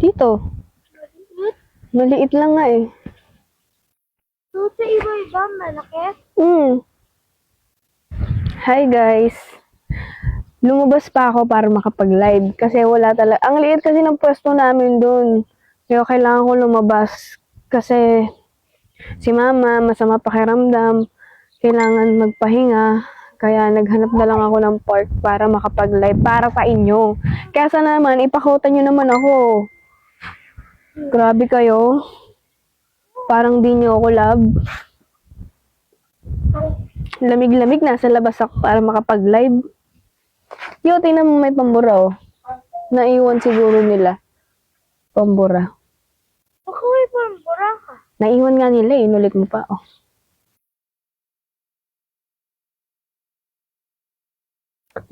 Dito. Maliit lang nga eh. So, sa iba-iba, malaki? Hi guys. Lumabas pa ako para makapag-live kasi wala talaga. Ang liit kasi ng pwesto namin doon. Kaya kailangan ko lumabas kasi si mama masama pakiramdam. Kailangan magpahinga. Kaya naghanap na lang ako ng park para makapag-live para sa inyo. Kaya sana naman, ipakota nyo naman ako. Grabe kayo. Parang di nyo ako love. Lamig-lamig, nasa labas ako para makapag-live. Yo, tingnan mo may pambura oh. Naiwan siguro nila. Pambura. Ako ay pambura ka. Naiwan nga nila, inulit mo pa oh.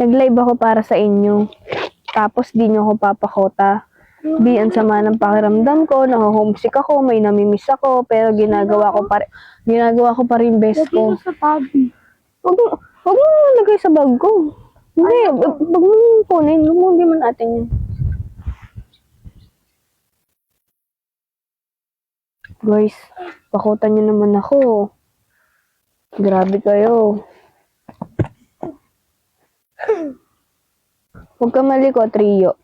Nag-live ako para sa inyo. Tapos di nyo ako papakota. Di ang sama ng pakiramdam ko, naho-homesick ako, may namimiss ako, pero ginagawa ko pa rin best Lagi ko. mo sa tabi. Wag mo lagay sa bag ko. Hindi, wag mo kunin. Hindi man natin yun. Guys, pakutan nyo naman ako. Grabe kayo. Huwag ka malikot, Rio.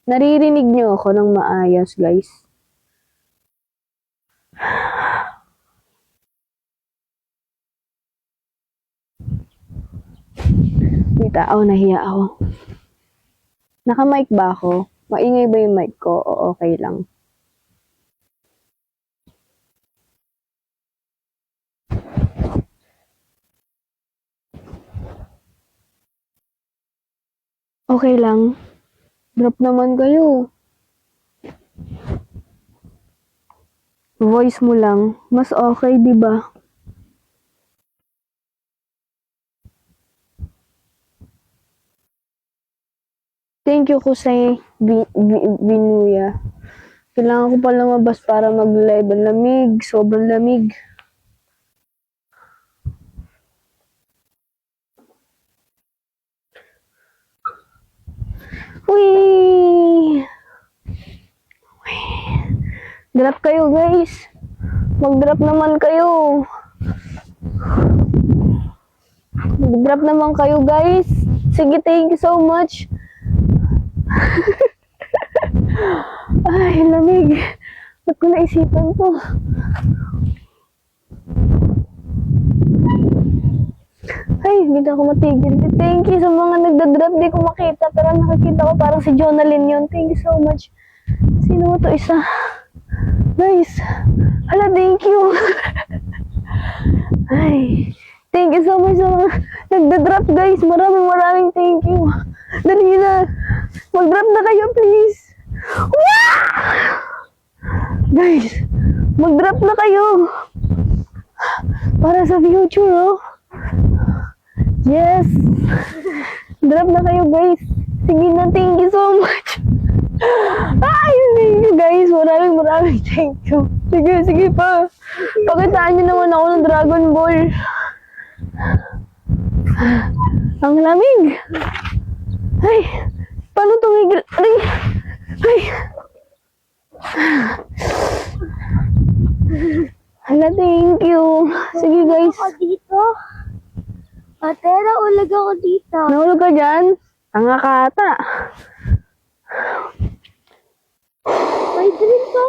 Naririnig nyo ako ng maayos, guys. May tao, nahiya ako. Naka-mic ba ako? Maingay ba yung mic ko? O okay lang? Okay lang. Drop naman kayo. Voice mo lang. Mas okay, di ba? Thank you, Kusay Binuya. Kailangan ko pa lumabas para mag-live. Ang lamig. Sobrang lamig. Uy! Drop kayo, guys. Mag-drop naman kayo. Mag-drop naman kayo, guys. Sige, thank you so much. Ay, lamig. Ba't ko naisipan to? Ay, hindi na ako matigil. Thank you sa mga nagda-drop. Di ko makita. Pero nakikita ko parang si Jonalyn yun. Thank you so much. Sino mo to isa? Nice. Hala, thank you. Ay, thank you so much sa mga nagda-drop, guys. Maraming thank you. Dali na. Mag-drop na kayo, please. Wow! Guys, mag-drop na kayo. Para sa future, oh. Yes. Drop na kayo, guys. Sige na, thank you so much. Ay, thank you, guys. Maraming thank you. Sige pa. Pakitaan nyo naman ako ng Dragon Ball. Ang lamig. Ay, paano tumigil? Ay. Hala, thank you. Sige, guys. Ako dito. Ate, naulag ako dito. Nahulog ka dyan? Tanga ka ata. May drink ko.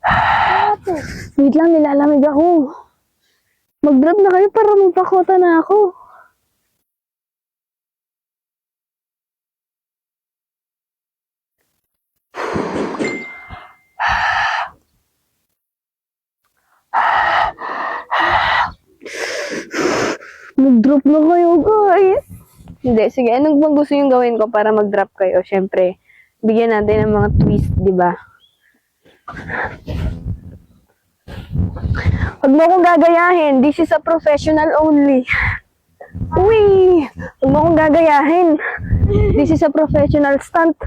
Ate. Wait lang, nilalamig ako. Mag-drop na kayo para magpakota na ako. Mag-drop na kayo, guys. Hindi, sige. Anong bang gusto yung gawin ko para mag-drop kayo? Siyempre, bigyan natin ng mga twist, di ba? Huwag mo akong gagayahin. This is a professional only. Uy! Huwag mo akong gagayahin. This is a professional stunt.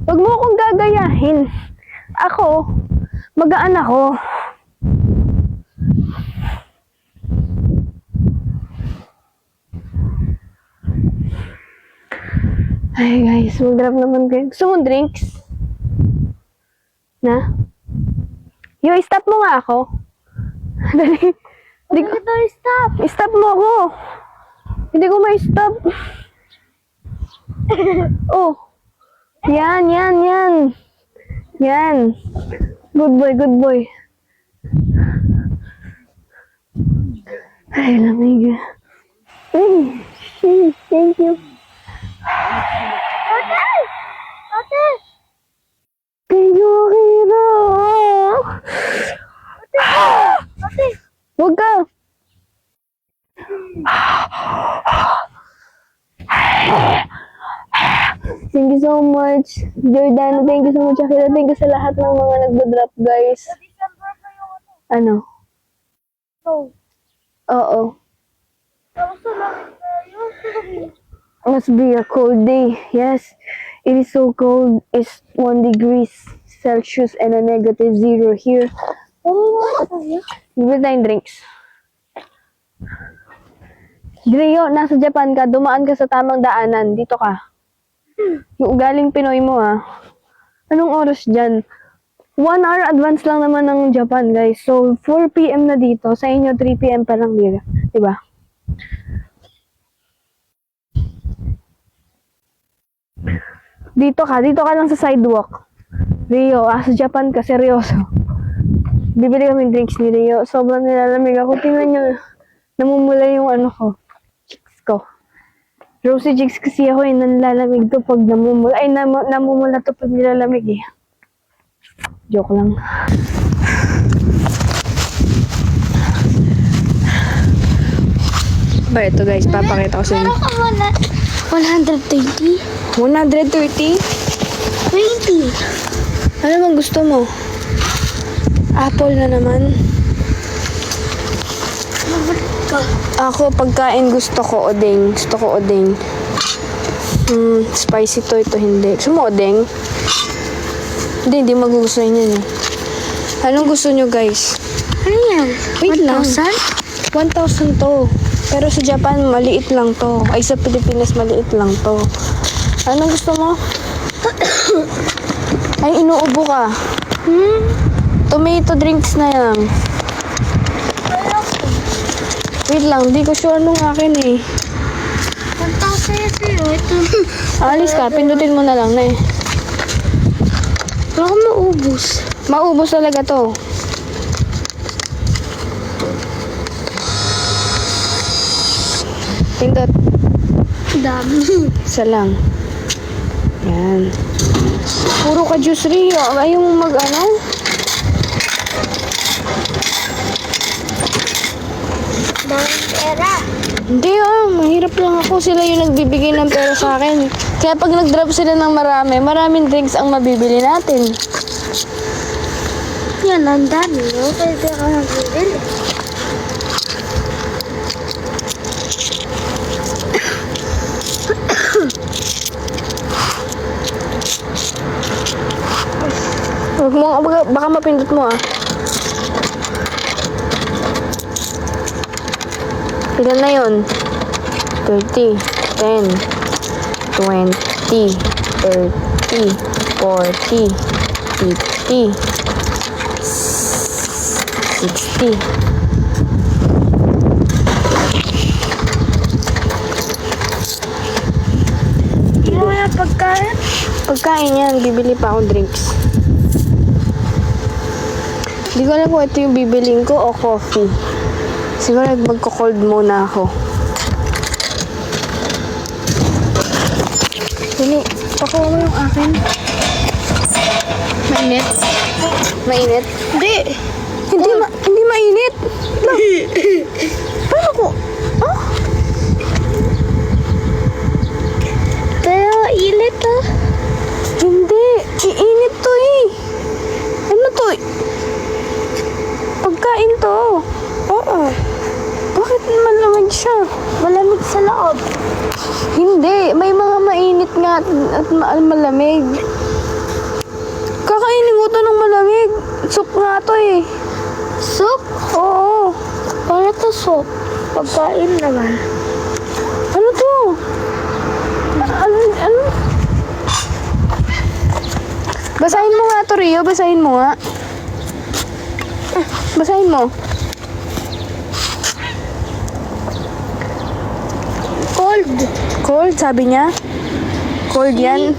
Huwag mo akong gagayahin. Ako, magaan ako. Ay guys, mag-drop naman kayo. Gusto mo drinks? Na? Yo, stop mo nga ako. Dali. Hindi ko, Ito, stop. stop mo ako. Hindi ko ma-stop. Oh. Yan, yan, yan. Yan. Good boy, good boy. Ay, lamig. Ay, sheesh, thank you. Ate! Ate! Thank you, Akira. Ate! Huwag ka. Thank you so much, Jordana. Thank you so much, Akira. Thank you sa lahat ng mga nagda-drop, guys. December pa yung Ano? So, Oo. tapos sa langit na yun. Must be a cold day. Yes, it is so cold. It's 1 degrees Celsius and a negative 0 here. Oh, ano yun? Bibili tayong drinks. Drio, nasa Japan ka, dumaan ka sa tamang daanan. Dito ka. Yung galing Pinoy mo, ha. Anong oras dyan? 1 hour advance lang naman ng Japan, guys. So, 4 p.m. na dito. Sa inyo, 3 p.m. pa lang dito. Diba? Dito ka lang sa sidewalk. Rio, sa Japan ka, seryoso. Bibili kami drinks ni Rio. Sobrang nilalamig ako. Tingnan nyo, namumula yung ano ko. Cheeks ko. Rosy cheeks kasi ako yung nanlalamig to pag namumula. Ay, namumula to pag nilalamig eh. Joke lang. Ba, ito guys, papakita ko sa inyo. Meron ka 130? 130? 20. Ano bang gusto mo? Apple na naman. Ako, pagkain gusto ko odeng. Gusto ko odeng. Spicy to, ito hindi. Gusto mo odeng? Hindi magugustuhin yun eh. Anong gusto nyo guys? Ano yan? Wait lang. 1,000? 1,000 to. Pero sa Japan, maliit lang to. Ay, sa Pilipinas, maliit lang to. Anong gusto mo? Ay, inuubo ka. Tomato drinks na yan. Wait lang, di ko sure nung akin eh. 1,000 yan sa'yo. Ito. Alis ka, pindutin mo na lang na eh. Baka maubos. Maubos talaga to. Pindot. Dami. Isa lang. Yan. Puro ka juice Rio. Ayaw mo mag ano? Daming pera. Hindi mahirap lang ako. Sila yung nagbibigay ng pera sa akin. Kaya pag nag-drop sila ng maraming drinks ang mabibili natin. Yan, ang dami. No? Pwede ka nabibili. Huwag mo, baka mapindot mo ah. Ilan na yun? 30, 10, 20, 30, 40, 50, 60. Ano nga pagkain? Pagkain yan, bibili pa akong drinks. Hindi ko alam kung ito yung bibiling ko o coffee. Siguro magko-cold muna ako. Dali, pakuha mo yung akin. Mainit? Mainit? Hindi. Hindi mainit. Lang. Paano ko? Ah? Pero init ah. Hindi. Iinit to eh. Ano to? Pagkain to. Oo. Bakit malamig siya? Malamig sa loob. Hindi. May mga mainit nga at malamig. Kakainin ko to ng malamig. Soup nga to eh. Soup? Oo. Paano to soup? Pagkain naman. Ano to? Ano? Basahin mo nga to, Rio. Basahin mo nga. Basahin mo. Cold. Cold, sabi niya. Cold yan.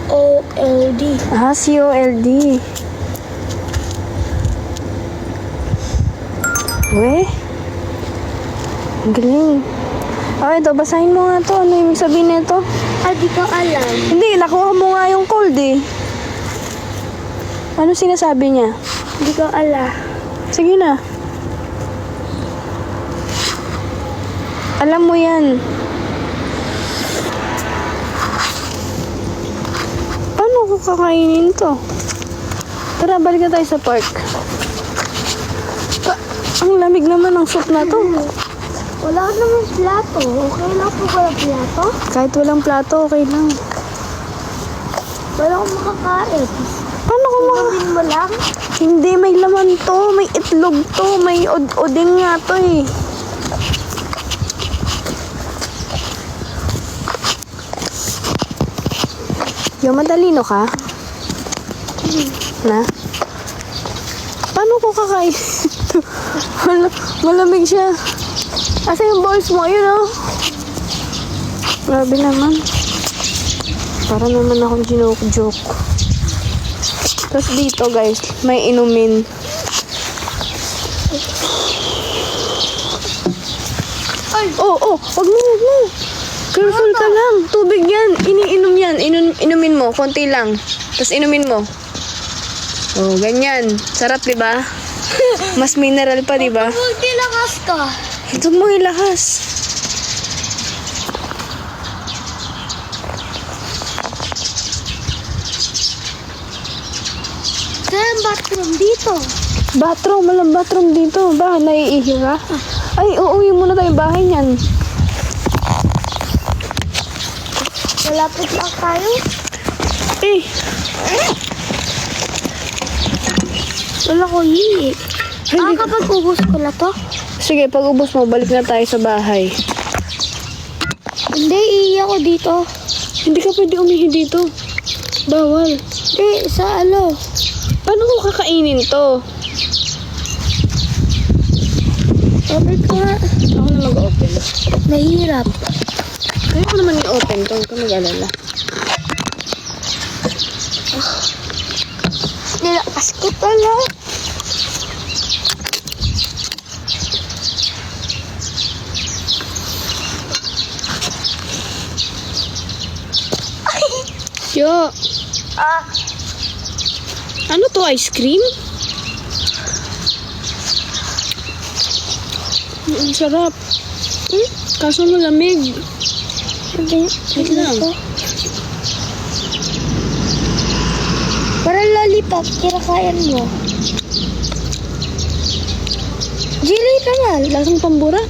O-L-D. Ah, C-O-L-D. We? Ang galing. Okay, ito. Basahin mo nga to. Ano ibig sabihin nito? Di ko alam. Hindi, nakuha mo nga yung cold eh. Ano sinasabi niya? Di ko alam. Sige na. Alam mo yan. Paano ko kakainin to? Tara, balik na tayo sa park. Ang lamig naman ng soup na to. Wala naman plato. Okay lang po wala plato? Kahit walang plato, okay lang. Wala akong makakain. Paano ko Gawin mo lang. Hindi, may laman to. May itlog to. May oding nga to eh. Yung matalino ka? Na? Paano ko kakain ito? Malamig siya. Asa yung balls mo? Yun oh. Grabe naman. Para naman akong joke. Tapos dito guys, may inumin. Ay! Oh, wag mo. Careful ka lang. Tubig yan. Iniinom yan. Inumin mo. Konti lang. Tapos inumin mo. Oh, ganyan. Sarap, di ba? Mas mineral pa, di ba? Multi lakas ka. Ito mo ilakas. Kaya ang bathroom dito. Bathroom. Walang bathroom dito. Ba, naiihi ka? Ay, uuwi muna tayo bahay niyan. Malapit lang tayo. Eh, Wala ko hihi. Kapag ubus ko na to. sige, pag ubos mo, balik na tayo sa bahay. Hindi, iiyak ko dito. Hindi ka pwede umihi dito. Bawal. Hindi, sa ano. Paano ko kakainin to? Sabi ko nga, Ako na mag-open. mahirap. Kaya ko naman i-open to. Huwag ka mag-alala. Nilakas ko pala. Yo, ano to? Ice cream? Ang sarap. Kaso malamig. Hindi, Wait lang. Parang lollipop, kinakain mo. Jelly naman. Lasang pambura.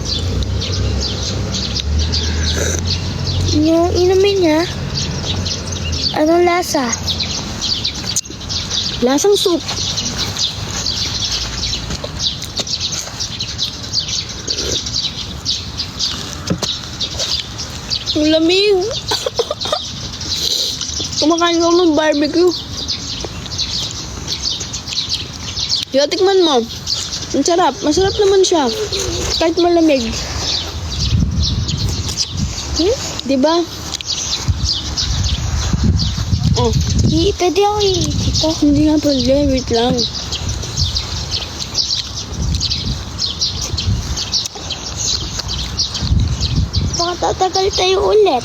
Yung inumin niya, anong lasa? Lasang soup. Ang lamig. Kumakain ko ng barbecue. Yo, tikman mo. Ang sarap. Masarap naman siya. Kahit malamig. Diba? Oh, Pwede ako dito. hindi nga pwede. Wait lang. Baka tatagal tayo ulit.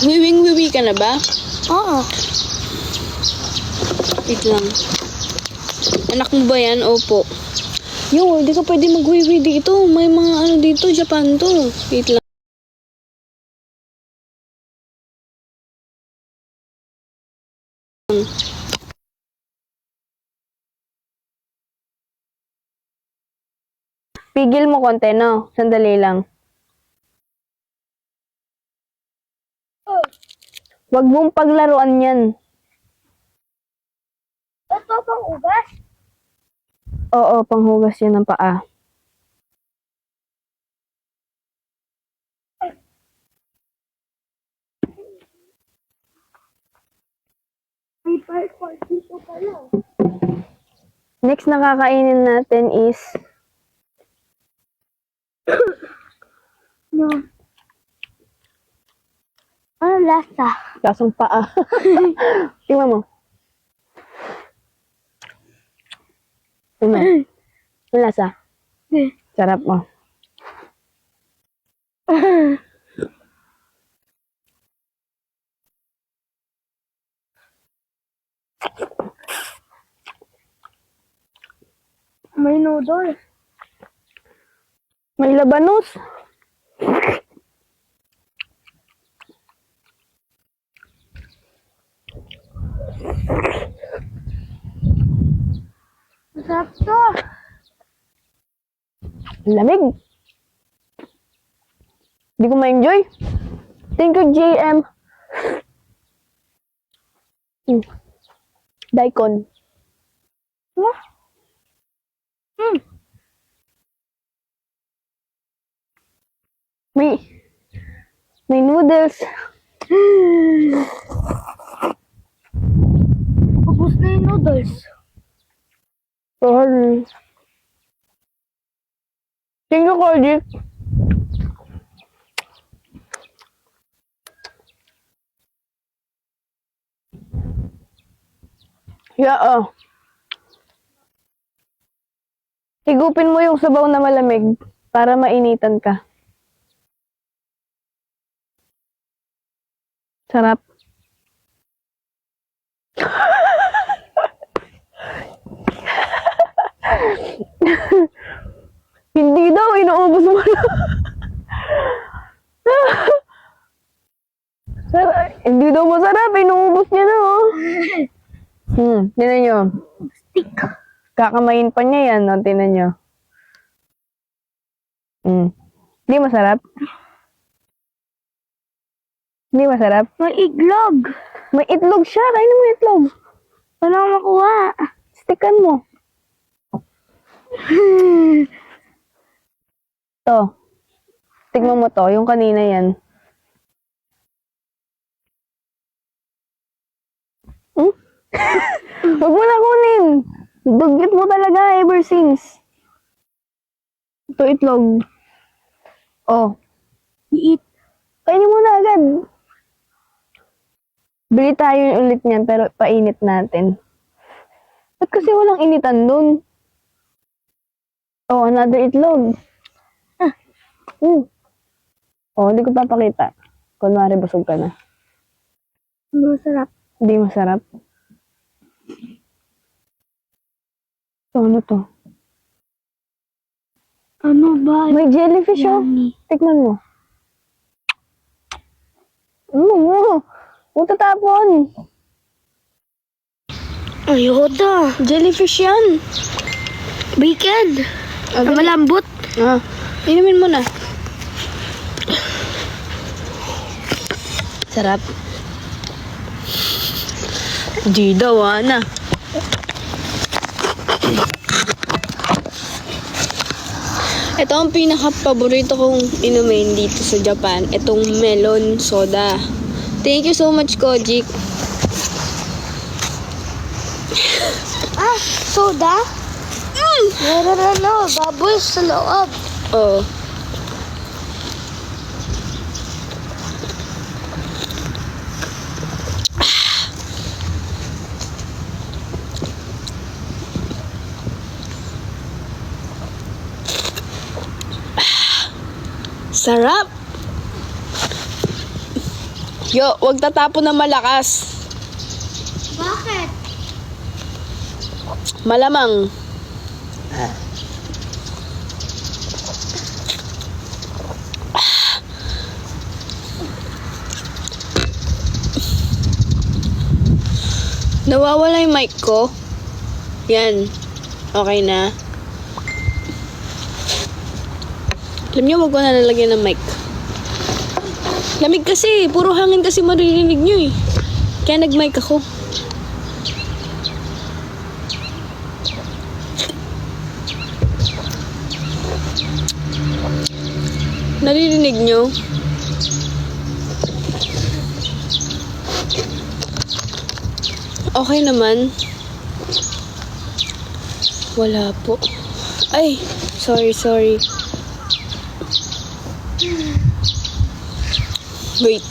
Wiwing-wiwi ka na ba? Oo. Wait lang. Anak mo ba yan? Opo. Yo, hindi ka pwede magwiwi dito. May mga ano dito, Japan to. Wait lang. Pigil mo konti, no? Sandali lang. Huwag mong paglaruan yan. Ito pang ugas. Oo, panghugas yan ng paa. Next na kakainin natin is No. Ano lasa? kasong paa. Tingnan mo. Tingnan. Ang lasa. Sarap mo. May noodles. May labanos. Masarap to. Lamig. Hindi ko ma-enjoy. Thank you, JM. Daikon. May noodles. Ubus na yung noodles. Sorry. Thank you, Kojic. Yeah, higupin mo yung sabaw na malamig para mainitan ka. Sarap. Hindi daw, inuubos mo na. Sarap. Hindi daw masarap, inuubos niya na, oh. Tinan nyo. Stick. Kakamayin pa niya yan, oh. Tinan nyo. Hindi masarap? Hindi masarap? May iglog. May itlog siya, kainin mo yung itlog. Wala akong makuha. Stickan mo. To. Tignan mo to, yung kanina yan. Huwag mo na kunin. Dugyot mo talaga ever since. Ito itlog. Oh. Eat. Kainin mo na agad. Bili tayo ulit niyan pero painit natin. Ba't kasi walang initan dun? Oh, another itlog. Oh, hindi ko papakita. Kunwari busog ka na. Masarap. Hindi masarap. So, ano to? Ano ba? May jellyfish, oh. Yummy. Tikman mo. Mo. Huwag tatapon. Ayota. Jellyfish yan. Bacon. Okay. Malambot. Inumin mo na. Sarap. Di daw, na. Ito ang pinaka-paborito kong inumin dito sa Japan. Itong melon soda. Thank you so much, Kojic. Soda? Meron baboy sa loob. Oh. Sarap! Yo, wag tatapon na malakas. Bakit? Malamang. Nawawala yung mic ko. Yan. Okay na. Alam niyo, wag ko na lalagyan ng mic. Lamig kasi. Puro hangin kasi maririnig niyo eh. Kaya nag-mic ako. Naririnig niyo? Okay naman. Wala po. Ay, sorry. Wait.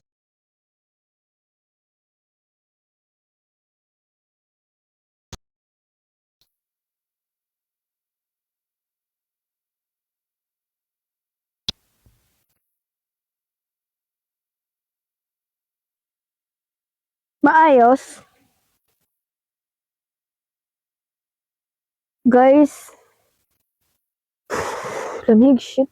Maayos? Guys, lamig, shit.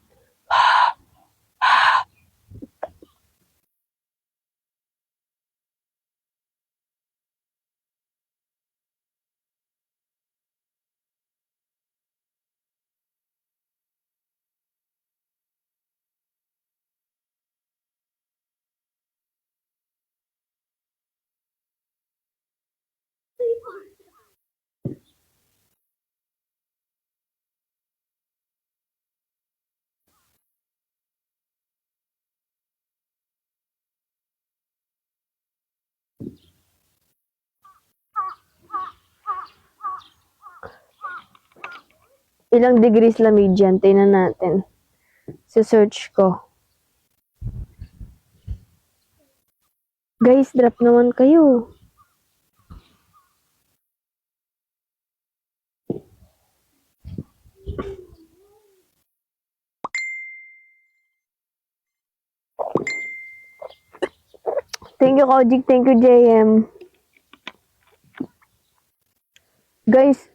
Ilang degrees lamig dyan? Tingnan natin. Search ko. Guys, drop naman kayo. Thank you, Kojik. Thank you, JM. Guys,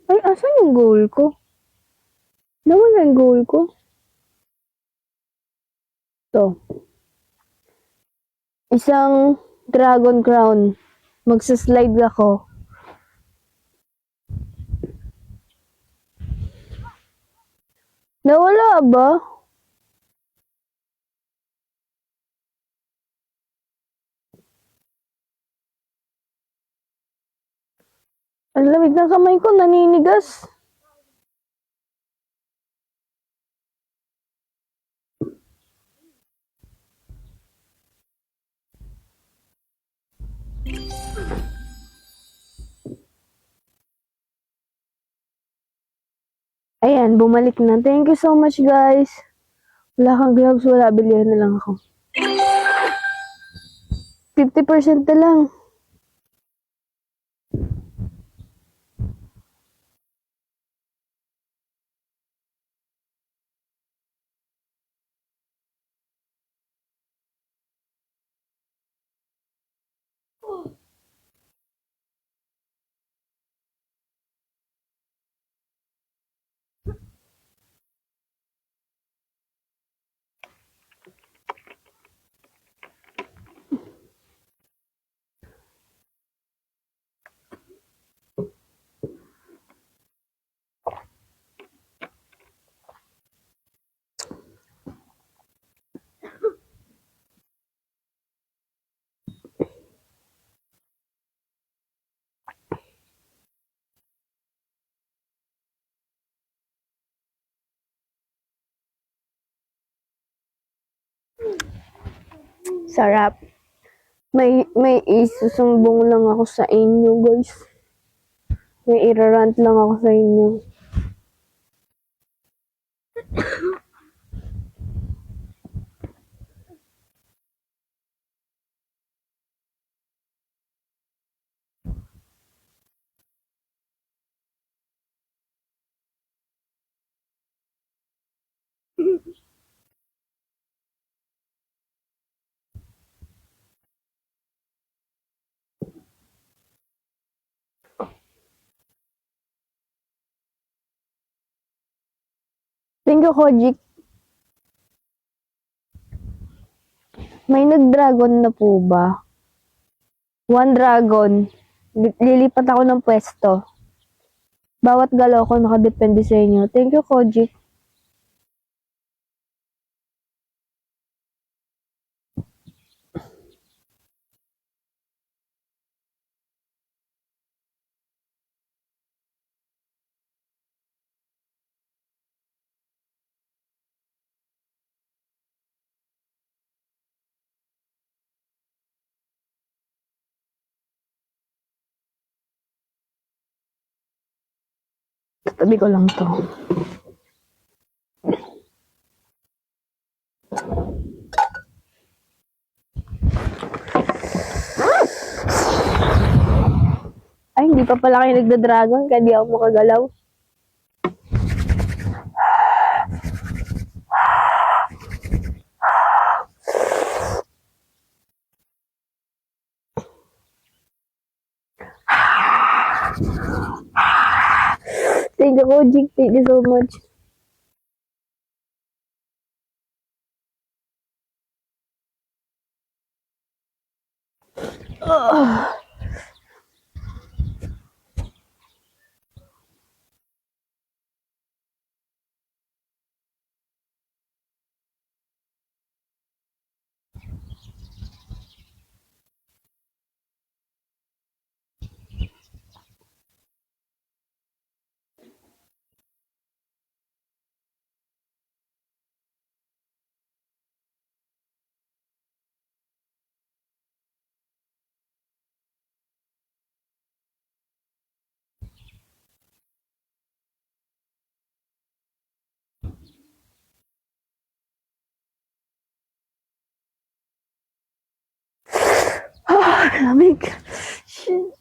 ay, asan yung goal ko? Nawala yung goal ko. To. Isang dragon crown. Magsaslide ako. Nawala ba? Ang lamig ng kamay ko, naninigas. Ayan, bumalik na. Thank you so much, guys. Wala kang gloves, wala. Bilihan na lang ako. 50% na lang. Sarap. May isusumbong lang ako sa inyo, guys. May irarant lang ako sa inyo. Thank you, Kojik. May nag-dragon na po ba? One dragon. Lilipat ako ng pwesto. Bawat galaw ko nakadepende sa inyo. Thank you, Kojik. Tabi ko lang to. Ay, hindi pa pala kayo nagda-dragon kaya di ako makagalaw. Thank you, Kojik. Thank you so much. Lamig. Shit.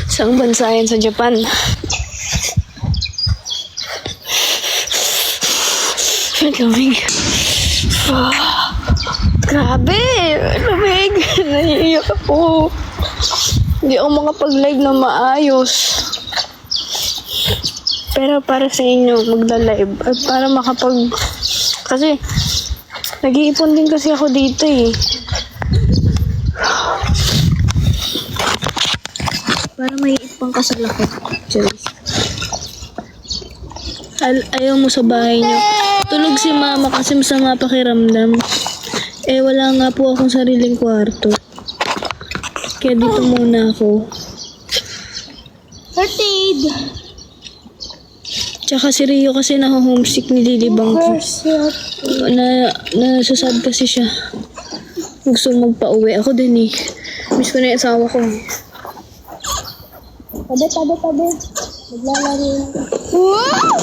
Isang bansa yan sa Japan. Lamig. Grabe! Lamig! Naiiyak ako. Hindi ako makapag-live na maayos. Pero para sa inyo, magla-live. At para kasi, nag-iipon din kasi ako dito eh. Para may ipang kasal ako. Cheers. Ayaw mo sa bahay niyo. Tulog si mama kasi masama pakiramdam. Eh, wala nga po akong sariling kwarto. Kaya dito muna ako. First aid. Tsaka si Rio kasi naho-homesick, nililibang ko. Nasasad kasi siya. Gusto magpa-uwi. Ako din eh. Miss ko na yung asawa ko. Tabi. Naglalaro lang. Wow!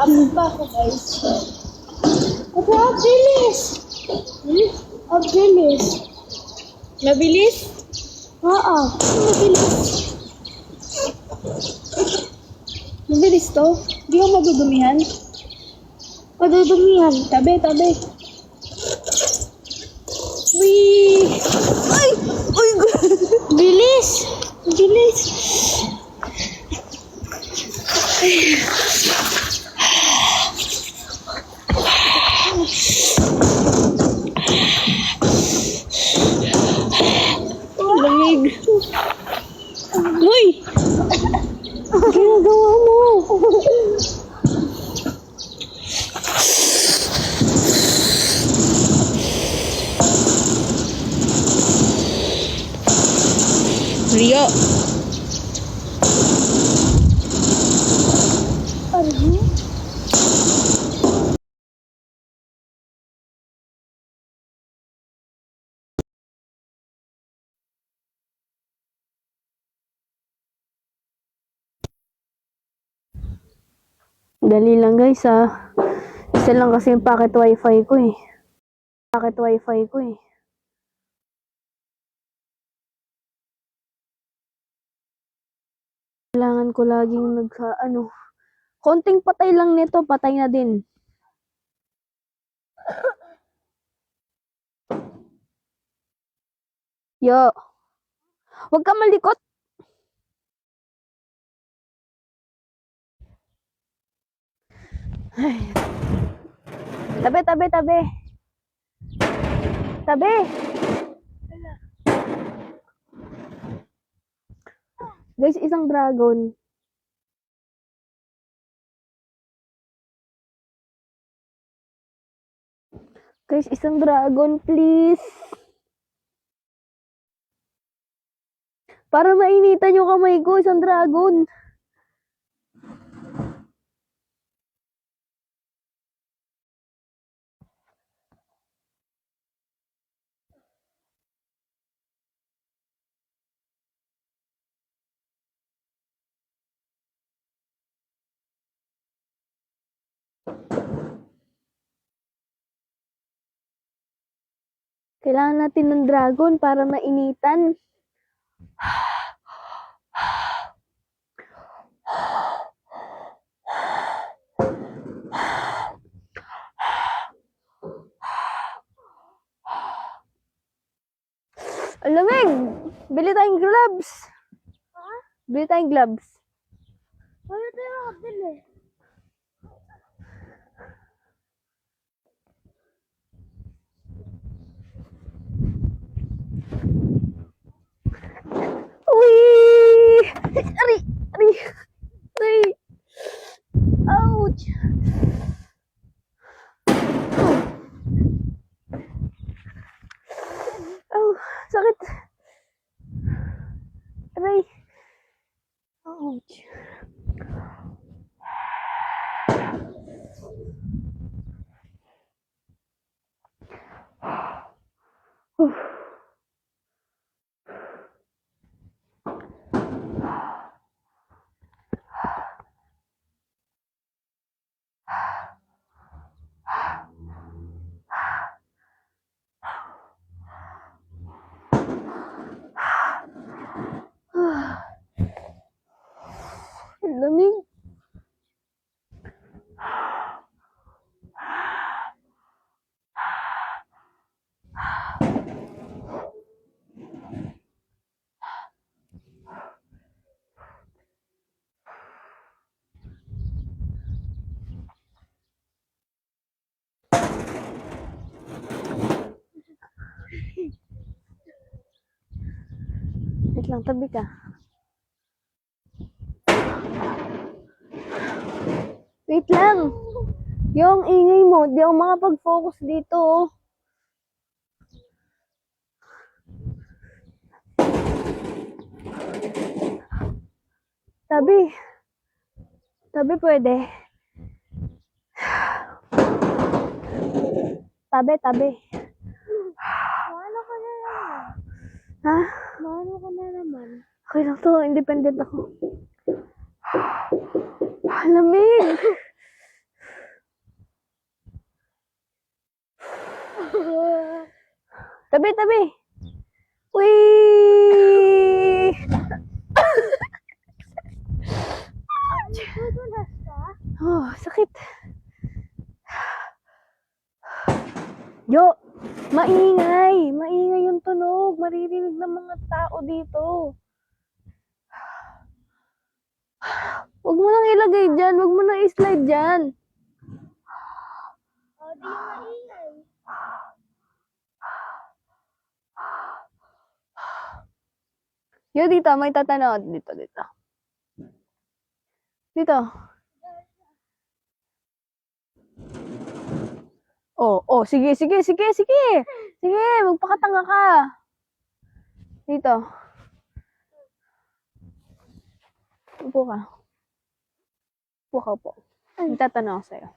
Amin pa ako, guys. Ate, bilis! Bilis. Mabilis? Oo. Mabilis. Mabilis to? Di ko madudumihan? Madudumihan. Tabi. Wee! Ay! Uy! Bilis! Bilis! Lamig. Uy! Ginagawa mo? Rio. Dali lang guys ah. Isa lang kasi yung packet wifi ko eh. Kailangan ko laging konting patay lang nito, patay na din. Yo. Huwag ka malikot. Ay. Tabi. Guys, isang dragon. Guys, isang dragon, please. Para mainitan yung kamay ko, isang dragon. Kailangan natin ng dragon para mainitan. Ang lamig! Bili tayong gloves. Bili tayong gloves. Ano tayo makabili? Uy! Ari! Ari! Ari! Ouch! Oh, sakit. Aray. Ouch. Ang lamig. Wait lang, tabi ka. Wait lang. Yung ingay mo, di ako makapag-focus dito. Oh. Tabi. Tabi pwede. Tabi, tabi. Maano ka na naman? Ha? Maano ka na naman? Okay lang to, independent ako. Lamig! Tabi, tabi! Wee! Tutulas ka? Oh, sakit. Yo, maingay. Maingay yung tunog. Maririnig ng mga tao dito. Huwag mo nang ilagay dyan. Huwag mo nang i-slide dyan. O, di yung maingay. Yo, dito. May tatanaw. Dito, dito. Dito. Oh, sige, sige, sige, sige. Sige, magpakatanga ka. Dito. Upo ka. Upo ka po. May tatanong ako sa'yo.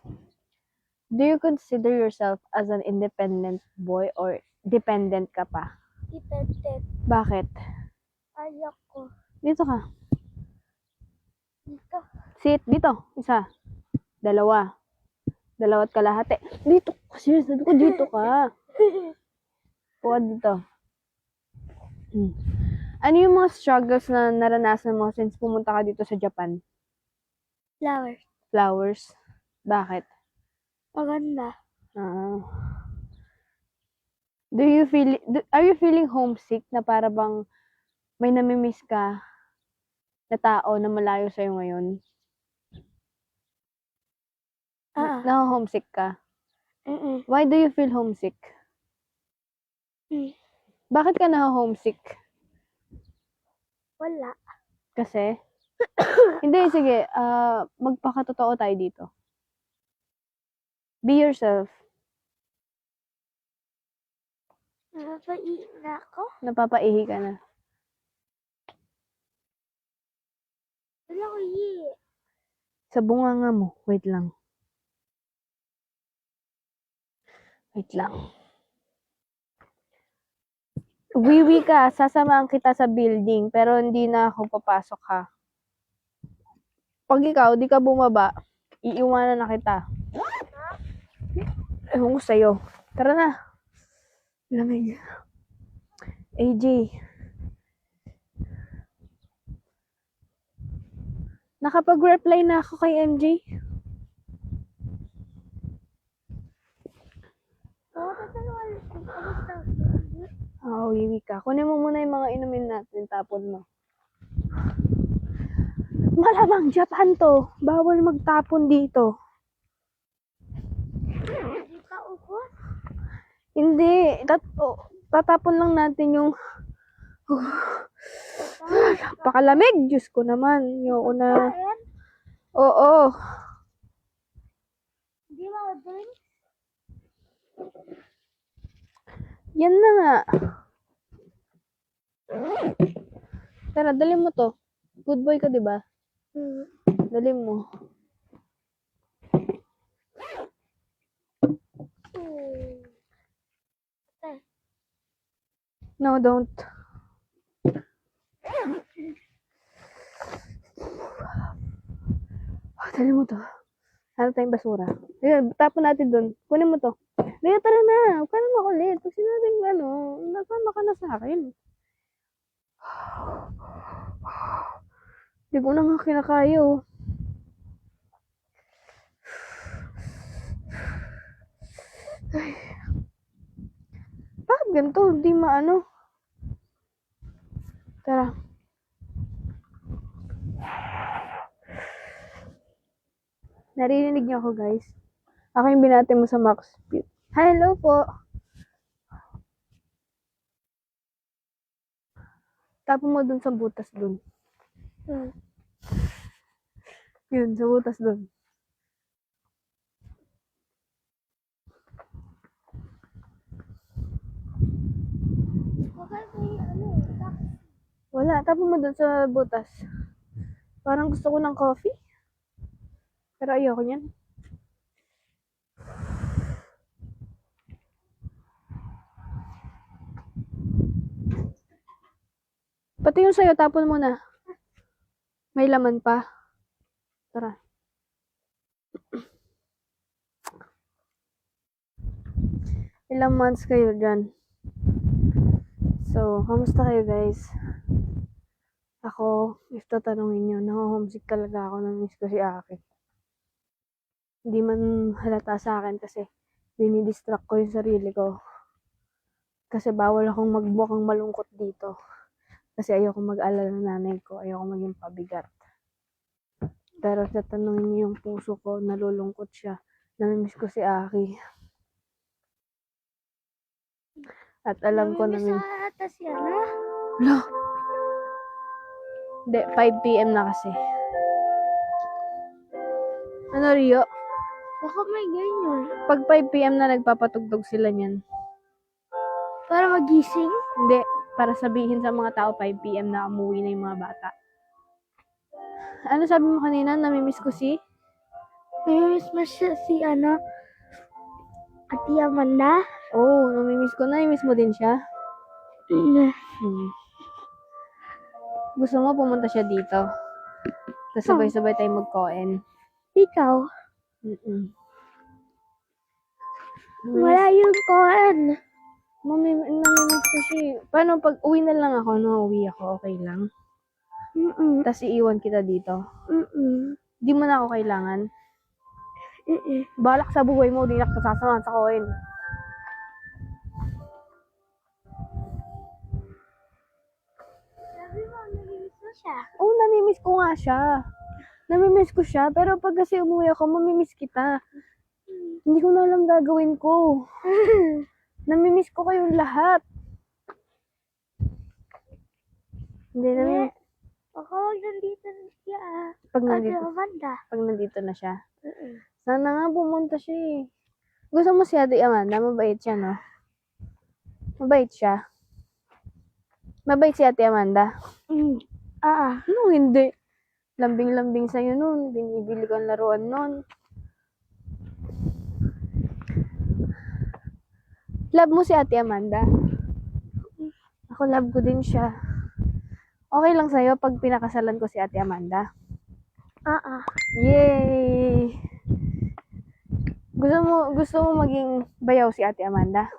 Do you consider yourself as an independent boy or dependent ka pa? Dependent. Bakit? Ayak ko. Dito ka. Dito. Sit. Dito. Isa. Dalawa. Dalawat kalahati. Dito. Kasi sabi ko dito ka. Upo dito. Ano yung mga struggles na naranasan mo since pumunta ka dito sa Japan? Flower. Flowers. Bakit? Maganda. Are you feeling homesick na para bang may namimiss ka na tao na malayo sa'yo ngayon? Na-homesick ka? Why do you feel homesick? Bakit ka na-homesick? Wala. Kasi? Hindi, sige. Magpakatotoo tayo dito. Be yourself. Napapaiin na ako. Napapaihi ka na. Wala ko ihi. Sa bunganga mo. Wait lang. Wait lang. Wiwi ka. Sasamahan kita sa building. Pero hindi na ako papasok ha. Pag ikaw, di ka bumaba, iiwanan na kita. Ewan ko sa'yo. Tara na. Lamig. AJ. Nakapag-reply na ako kay MJ. Oo, wiwi ka. Kunin mo muna yung mga inumin natin, tapon mo. Malamang Japan to. Bawal magtapon dito. Hindi pa ubos. Hindi. Tatapon lang natin yung... Pakalamig. Diyos ko naman. Ayoko na. Ayan. Oo. Hindi mo din. Yan na nga. Tara, dali mo to. Good boy ka, di ba? Dali mo. No, don't. Dali mo to. Ano tayong basura? Ayun, tapon natin dun. Kunin mo to. Leo, tara na. Huwag ka na makulit. Pag sinabing nasama ka na sa akin. Hindi ko na nga kinakaya, oh. Ay. Bakit ganito? Hindi maano. Tara. Narinig niyo ako, guys. Ako yung binati mo sa max speed. Hello po. Tapon mo dun sa butas dun. Yun, sa butas dun. Wala, tapon mo dun sa butas. Parang gusto ko ng coffee. Pero ayoko niyan. Pati yung sa'yo, tapon mo na. May laman pa. Tara. Ilang months kayo dyan? So, kamusta kayo, guys? Ako, if tatanungin nyo, naho-homesick talaga ako. Namiss ko si Aki. Hindi man halata sa akin kasi dinidistract ko yung sarili ko. Kasi bawal akong magmukhang malungkot dito. Kasi ayoko mag-alala ng nanay ko. Ayoko maging pabigat. Pero sa tanongin niyo yung puso ko, nalulungkot siya. Namimiss ko si Aki. At alam ko na Namimiss sa ata siya na. No. Hindi, 5 p.m. na kasi. Ano, Rio? Baka may ganyan. Pag 5 p.m. na nagpapatugtog sila niyan. Para magising? Hindi, para sabihin sa mga tao 5 p.m. na umuwi na yung mga bata. Ano sabi mo kanina? Namimiss ko si? Namimiss mo siya si Ate Amanda? Oh, namimiss ko. Namimiss mo din siya? Gusto mo pumunta siya dito? Tapos sabay-sabay tayo mag-koen. Ikaw? Wala yung koan. Namimiss ko siya. Paano pag uwi na lang ako? No, uwi ako. Okay lang? Tapos iiwan kita dito? Di mo na ako kailangan? Balak sa buhay mo, di na kasasamahan sa koen. Sabi mo, namimiss mo siya. Oo, namimiss ko nga siya. Namimiss ko siya, pero pag kasi umuwi ako, mamimiss kita. Hindi ko na alam gagawin ko. Namimiss ko kayong lahat. Hindi na. Baka wag nandito na siya. Pag Ate nandito, Amanda. pag nandito na siya. Sana nga pumunta siya eh. Gusto mo si Ate Amanda? Mabait siya, no? Mabait siya. Mabait si Ate Amanda. Ano hindi? Lambing-lambing sa'yo nun. Binibili ko ang laruan nun. Love mo si Ate Amanda. Ako love ko din siya. Okay lang sa'yo pag pinakasalan ko si Ate Amanda. Yay! Gusto mo maging bayaw si Ate Amanda?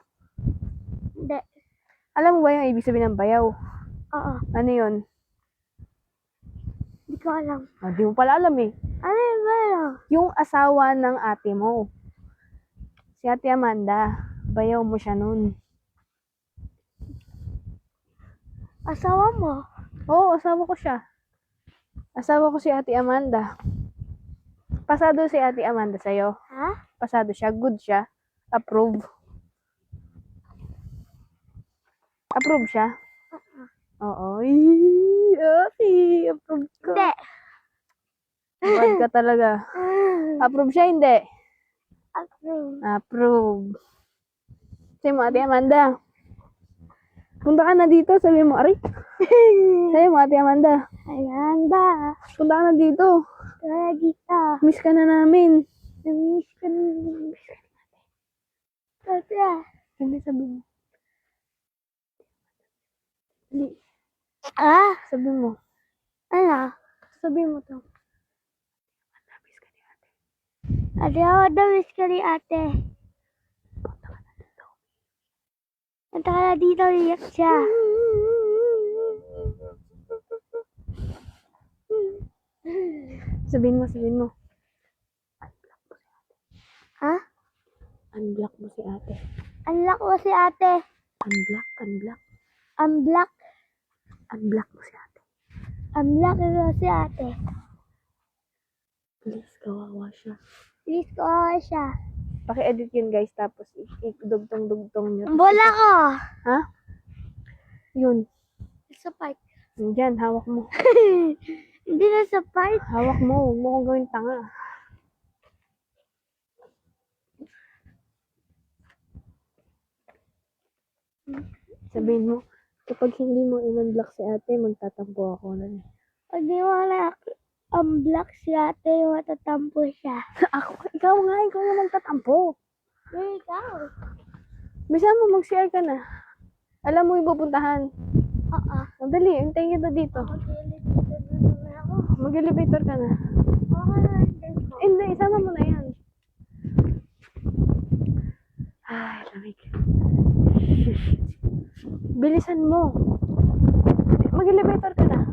Hindi. Alam mo ba yung ibig sabihin ng bayaw? Oo. Ano yun? Hindi ko alam. Di mo pala alam eh. Ano yun ba yun? Yung asawa ng ate mo. Si Ate Amanda. Bayaw mo siya nun. Asawa mo? Oo, asawa ko siya. Asawa ko si Ate Amanda. Pasado si Ate Amanda sa'yo. Ha? Pasado siya. Good siya. Approve. Approve siya? Oo. Okay. Approve ko. Hindi. Bad ka talaga. Approve siya, hindi? Approve. Approve. Sabi mo, Ate Amanda. Punta ka na dito. Sabi mo, Ari. Sabi mo, Ate Amanda. Ayanda. Punta ka na dito. Tara dito. Miss ka na namin. Namiss ka na. Tara. Sabi mo. Hindi. Sabi mo. Ano? Sabi mo to. Miss ka ni ate. Ate, ako namiss ka ni ate. Punta ka na dito, iyak siya. Sabihin mo. Ha? Unblock mo si ate. Unlock mo si ate. Unblock. Unblock. Unblock mo si ate. Unblock mo si ate. Please, kawawa siya. Please, kawawa siya. Paki-edit yun guys, tapos idugtong-dugtong nyo. Bola ko. Ha? Yun. Sa park. Diyan, hawak mo. Hindi na sa park. Hawak mo, huwag mo kong gawin tanga. Sabihin mo, kapag hindi mo in-unblock si ate, magtatampo ako na. Pag di mo na unblock si ate, matatampo siya. Ikaw yung magtatampo. Ikaw. Bisa mo, mag-share ka na. Alam mo yung pupuntahan. Oo. Dali, hintayin kita dito. Mag-elevator ka na. Hindi, isama mo na yan. Ay, lamig. Bilisan mo. Mag-elevator ka na.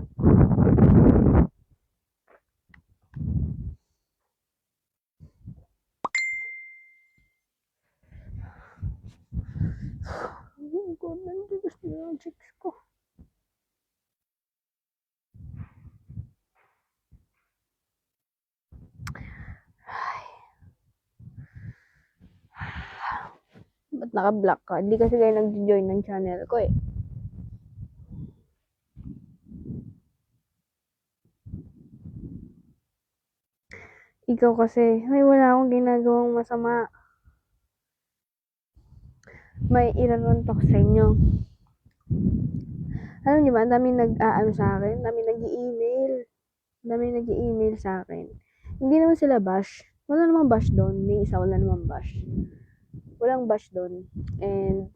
Oh God, nandigas na yung chicks ko. Ba't naka-block ka? Hindi kasi kayo nag-join ng channel ko eh. Ikaw kasi, ay wala akong ginagawang masama. May irarontok sa inyo. Alam niyo ba, ang daming nag-aano sa akin, daming nag-i-email sa akin. Hindi naman sila bash. Wala namang bash doon. May isa, wala namang bash. Walang bash doon. And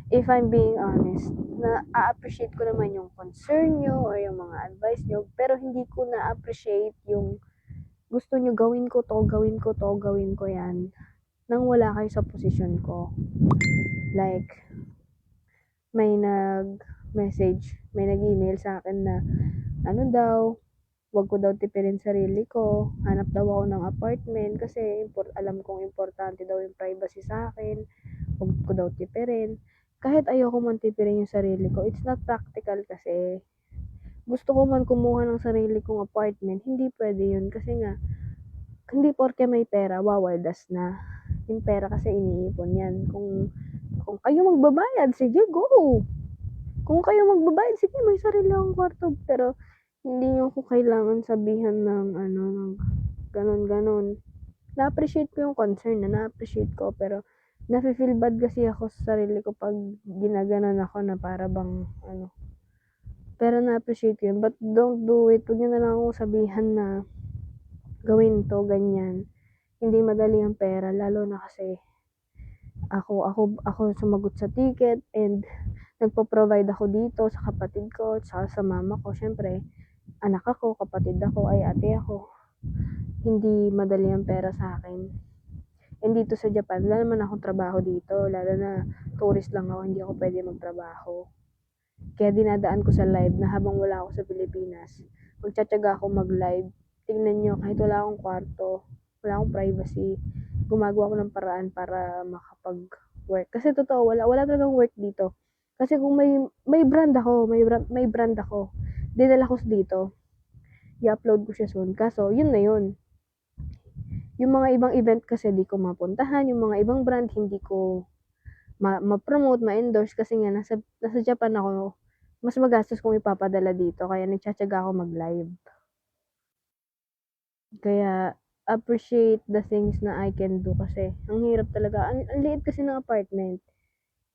if I'm being honest, na-appreciate ko naman yung concern nyo or yung mga advice nyo, pero hindi ko na-appreciate yung gusto nyo gawin ko yan nang wala kayo sa posisyon ko. Like, may nag-message, may nag-email sa akin na ano daw, wag ko daw tipirin sarili ko, hanap daw ako ng apartment kasi alam kong importante daw yung privacy sa akin, wag ko daw tipirin. Kahit ayoko man tipirin yung sarili ko, it's not practical kasi gusto ko man kumuha ng sarili kong apartment, hindi pwede yun kasi nga, hindi porke may pera, wawaldas na. Yung pera kasi iniipon yan. Kung kayo magbabayad, sige, go! Kung kayo magbabayad, sige, may sarili akong kwarto. Pero, hindi nyo ko kailangan sabihan ng ganon-ganon. Na-appreciate ko yung concern na na-appreciate ko, pero nafe-feel bad kasi ako sa sarili ko pag ginaganon ako na para bang ano. Pero na-appreciate ko yun. But don't do it. Huwag niyo na lang akong sabihan na gawin to, ganyan. Hindi madali ang pera, lalo na kasi ako sumagot sa ticket and nagpo-provide ako dito sa kapatid ko at sa mama ko. Syempre, anak ako, kapatid ako, ay ate ako. Hindi madali ang pera sa akin. And dito sa Japan, wala naman akong trabaho dito. Lalo na tourist lang ako, hindi ako pwede magtrabaho. Kaya dinadaan ko sa live na habang wala ako sa Pilipinas, magtsatsaga ako mag-live. Tingnan nyo, kahit wala akong kwarto, wala akong privacy, gumagawa ako ng paraan para makapag-work. Kasi totoo, wala talagang work dito. Kasi kung may brand ako, may brand ako, dinala ko dito, i-upload ko siya soon. Kaso, yun na yun. Yung mga ibang event kasi di ko mapuntahan, yung mga ibang brand hindi ko ma-promote, ma-endorse kasi nga nasa Japan ako, mas magastos kung ipapadala dito kaya nagtsatsaga ako mag-live. Kaya appreciate the things na I can do kasi ang hirap talaga. Ang liit kasi ng apartment.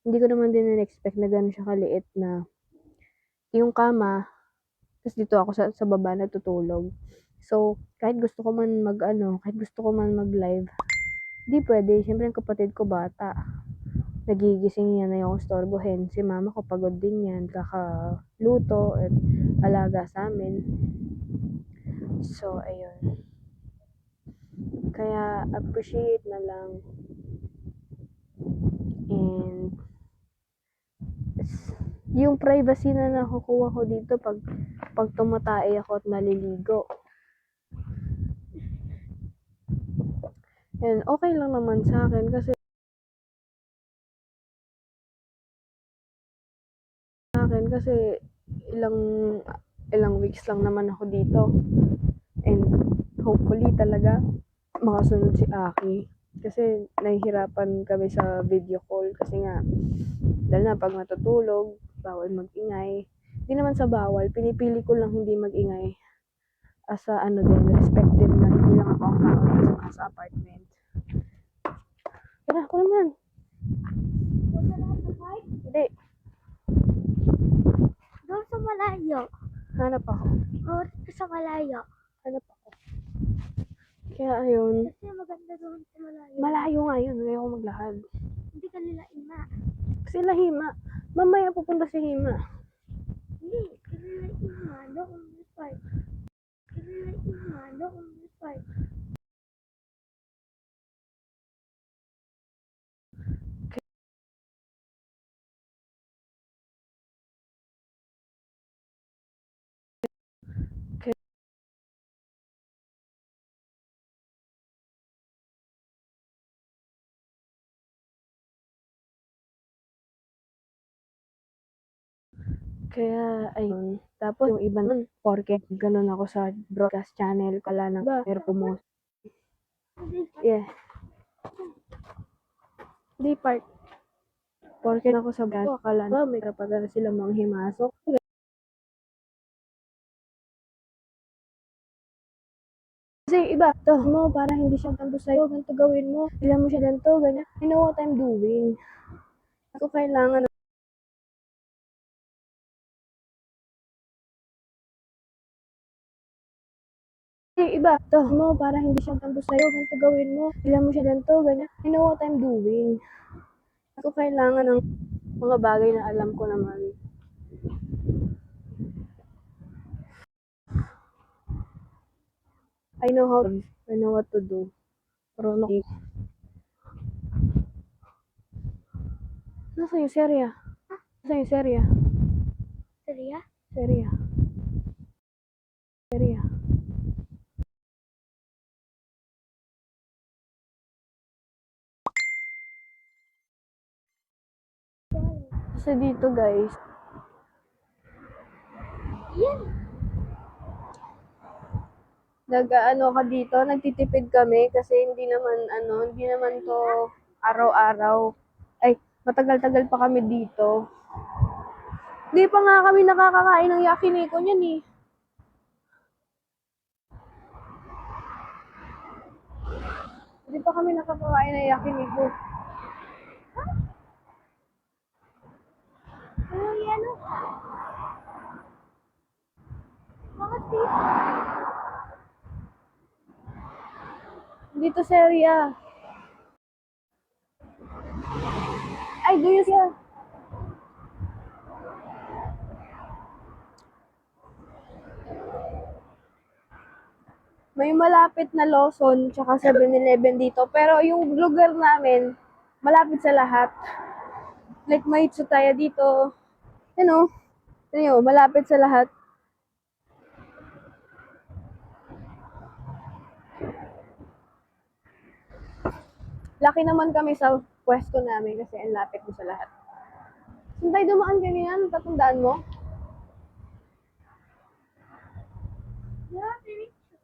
Hindi ko naman din na-expect na gano'n siya kaliit na yung kama, tapos dito ako sa baba natutulog. So, kahit gusto ko man mag-live, di pwede. Siyempre, yung kapatid ko bata. Nagigising yan na yung storbohin. Si mama ko pagod din yan. Kakaluto at alaga sa amin. So, ayun. Kaya, appreciate na lang. And, yung privacy na nakukuha ko dito pag tumatae ako at naliligo. And, okay lang naman sa akin kasi ilang weeks lang naman ako dito. And hopefully talaga makasunod si Aki. Kasi nahihirapan kami sa video call kasi nga dahil na pag natutulog, bawal magingay. Hindi naman sa bawal, pinipili ko lang hindi magingay. As a respect din na hindi lang ako ang tao sa apartment. Tara, ako naman. Hindi, Doon sa malayo. hanap ako. Doon sa malayo. Hanap ako. Kaya ayun, Kasi maganda doon sa malayo. malayo nga yun, ngayon ako maglakad. Hindi ka nila ima. Kasi Hima. Mamaya pupunta si Hima. Hindi, kanila ima. Doon sa park. Kanila ima. Doon sa park. Kaya, ayun. Tapos, yung iba nun, porke ganun ako sa broadcast channel, kala nang meron pumus. Yeah. Di park. Porke ako sa brand, akala na may kapag sila manghimasok. Kasi iba, to mo, para hindi siya ganito sa'yo, ganito gawin mo, ilan mo siya ganito, ganyan. You know what I'm doing. Ako kailangan iba, to mo, para hindi siya ganito sa'yo, ganito gawin mo, ilan mo siya ganito, ganyan. You know what I'm doing. Ako kailangan ng mga bagay na alam ko naman. I know what to do. Pero nasa yung serya? Nasa yung serya? Serya? Serya. Serya. Kasi dito guys, Yan. nag-ano ka dito, nagtitipid kami kasi hindi naman to araw-araw. Ay, matagal-tagal pa kami dito. Hindi pa nga kami nakakakain ng yakiniko niyan eh. Hindi pa kami nakakakain ng yakiniko. ano? Bakit dito? Dito sa area. Ay, do you see? May malapit na Lawson tsaka 7-Eleven dito. Pero yung lugar namin, malapit sa lahat. Like, may tayo dito. Malapit sa lahat. Laki naman kami sa pwesto namin kasi ang lapit mo sa lahat. Saan tayo dumaan ganyan? Tatandaan mo? Yeah, diretso.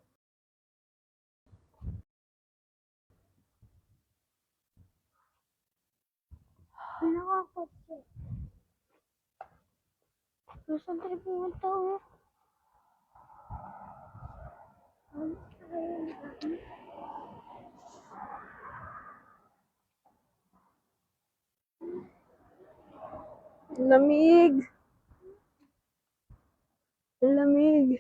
Nakakotse. Saan tayo pumunta oh? Lamig. Lamig.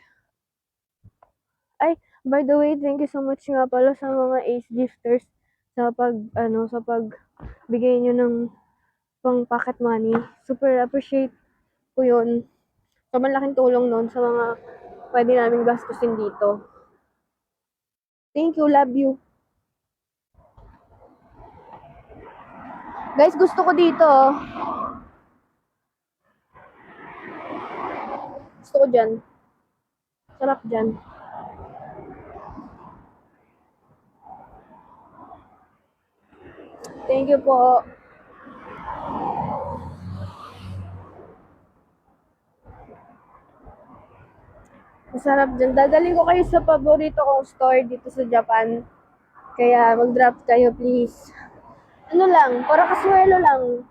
Ay, by the way, thank you so much nga pala sa mga Ace gifters sa pagbigay nyo ng pang pocket money. Super appreciate ko yun. Sobrang laking tulong nun sa mga pwede namin gastusin dito. Thank you, love you. Guys, gusto ko dito. Gusto ko dyan. Sarap dyan. Thank you po. Masarap dyan. Dadalhin ko kayo sa paborito kong store dito sa Japan. Kaya mag-drop kayo, please. Ano lang, para kasuelo lang.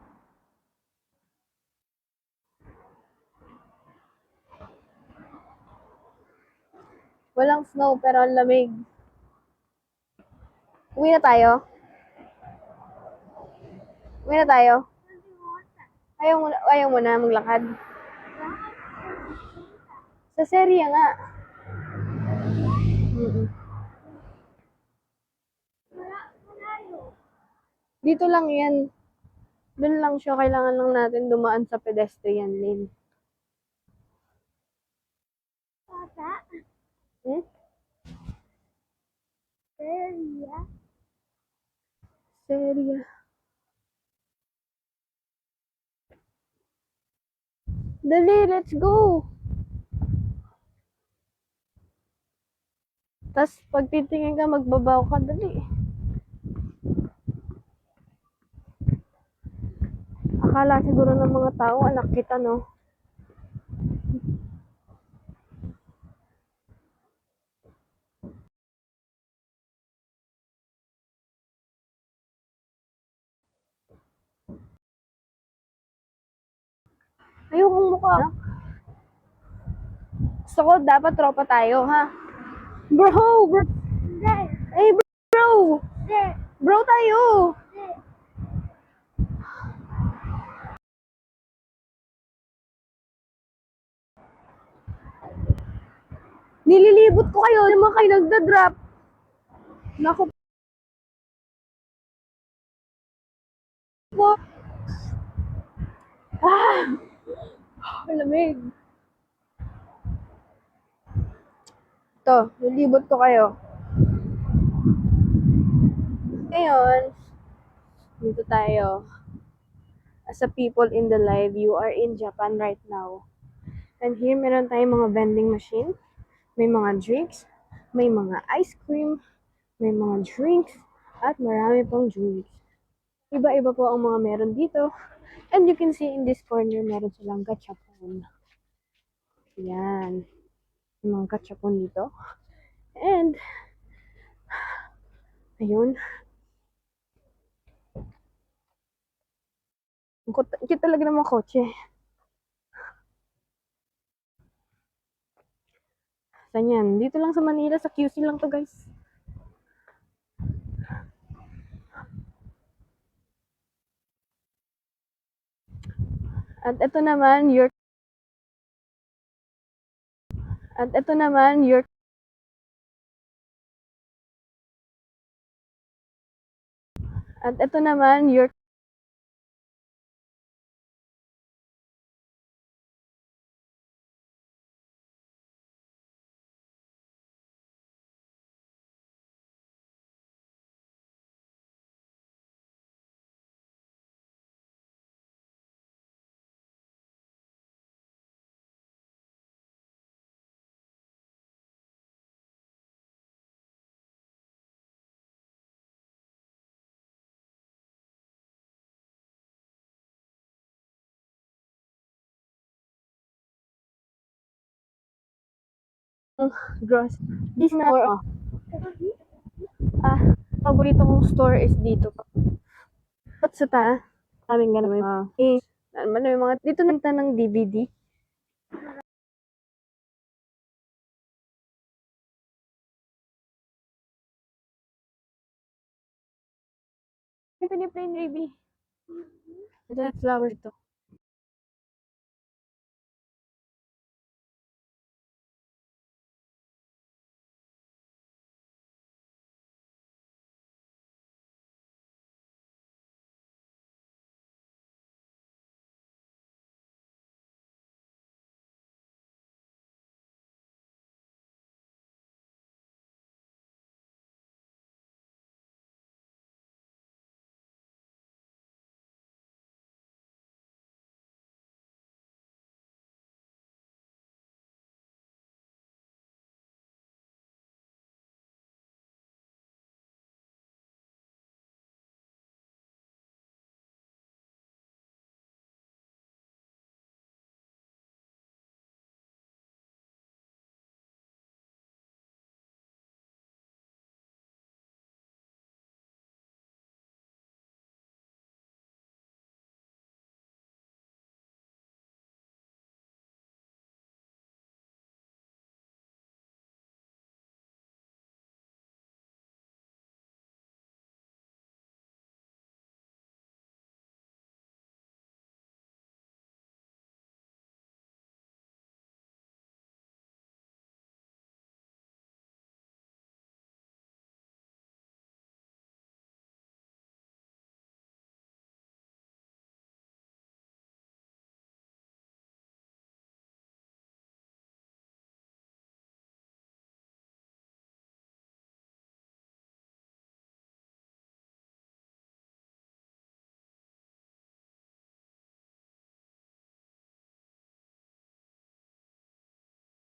Walang snow, pero ang lamig. Uwi na tayo? Uwi na tayo? Ayaw mo na maglakad? Sa serye nga. Mm-mm. Dito lang yan. Doon lang siya. Kailangan lang natin dumaan sa pedestrian lane. Bata? Hmm? Seria? Serye. Dali, let's go! Tapos, pag titingin ka, magbabaw ka, dali. Akala siguro ng mga tao, anak kita, no? Ayokong mukha. Gusto ko, dapat tropa tayo, ha? Bro! Hindi. Hey, bro! Hindi. Bro tayo! Hindi. Nililibot ko kayo, yung mga kayo nagda-drop. Naku po. Malamig. Ito, nilibot ko kayo. Ngayon, dito tayo. As a people in the live, you are in Japan right now. And here, meron tayong mga vending machine. May mga drinks. May mga ice cream. May mga drinks. At marami pang drinks. Iba-iba po ang mga meron dito. And you can see in this corner, meron silang gachapon. Yan. Yung mga gachapon dito. And, ayun. Ang cute talaga ng mga kotse. Saan yan? Dito lang sa Manila, sa QC lang to guys. At ito naman, your At ito naman, your At ito naman, your gross. This na paborito kong store is dito. At sa aming ganun. Ano yung mga, dito nagta ng DVD. May piniplay ni Ruby. Ito yung flower ito.